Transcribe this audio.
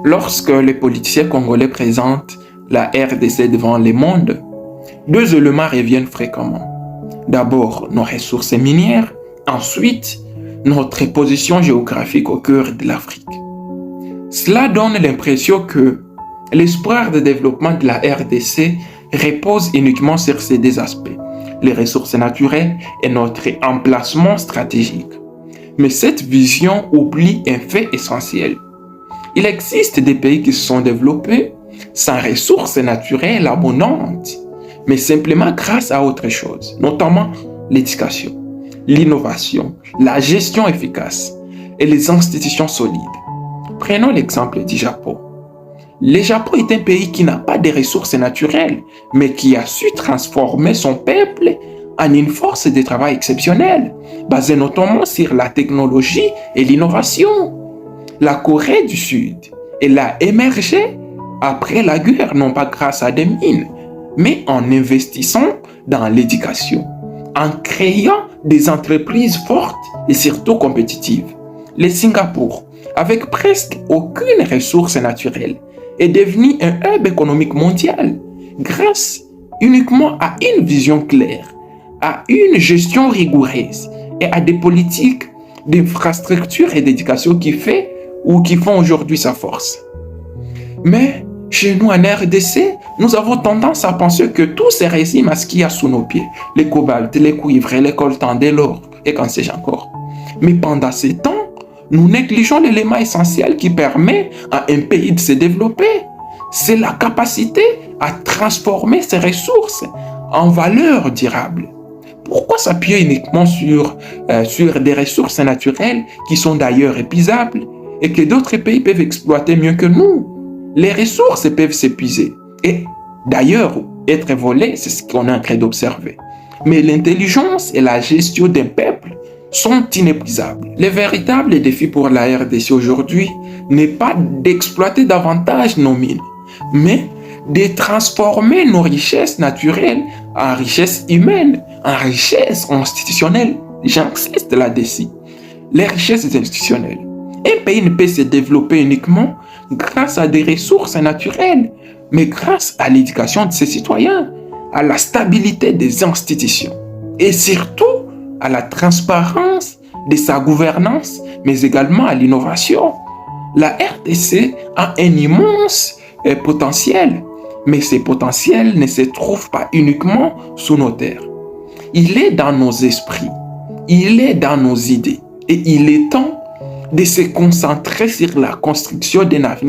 Lorsque les politiciens congolais présentent la RDC devant le monde, deux éléments reviennent fréquemment. D'abord, nos ressources minières, ensuite, notre position géographique au cœur de l'Afrique. Cela donne l'impression que l'espoir de développement de la RDC repose uniquement sur ces deux aspects, les ressources naturelles et notre emplacement stratégique. Mais cette vision oublie un fait essentiel. Il existe des pays qui se sont développés sans ressources naturelles abondantes, mais simplement grâce à autre chose, notamment l'éducation, l'innovation, la gestion efficace et les institutions solides. Prenons l'exemple du Japon. Le Japon est un pays qui n'a pas de ressources naturelles, mais qui a su transformer son peuple en une force de travail exceptionnelle, basée notamment sur la technologie et l'innovation. La Corée du Sud, elle a émergé après la guerre, non pas grâce à des mines, mais en investissant dans l'éducation, en créant des entreprises fortes et surtout compétitives. Le Singapour, avec presque aucune ressource naturelle, est devenu un hub économique mondial grâce uniquement à une vision claire, à une gestion rigoureuse et à des politiques d'infrastructure et d'éducation qui font aujourd'hui sa force. Mais chez nous en RDC, nous avons tendance à penser que tout se résume à ce qu'il y a sous nos pieds, les cobaltes, les cuivres, les coltans, de l'or et qu'en sais-je encore. Mais pendant ces temps, nous négligeons l'élément essentiel qui permet à un pays de se développer. C'est la capacité à transformer ses ressources en valeur durable. Pourquoi s'appuyer uniquement sur des ressources naturelles qui sont d'ailleurs épuisables et que d'autres pays peuvent exploiter mieux que nous? Les ressources peuvent s'épuiser et d'ailleurs être volées, c'est ce qu'on est en train d'observer. Mais l'intelligence et la gestion d'un peuple sont inépuisables. Le véritable défi pour la RDC aujourd'hui n'est pas d'exploiter davantage nos mines, mais de transformer nos richesses naturelles en richesses humaines, en richesses institutionnelles. J'insiste là-dessus. Les richesses institutionnelles. Un pays ne peut se développer uniquement grâce à des ressources naturelles, mais grâce à l'éducation de ses citoyens, à la stabilité des institutions et surtout à la transparence de sa gouvernance, mais également à l'innovation. La RDC a un immense potentiel, mais ce potentiel ne se trouve pas uniquement sous nos terres. Il est dans nos esprits, il est dans nos idées, et il est temps de se concentrer sur la construction d'un avenir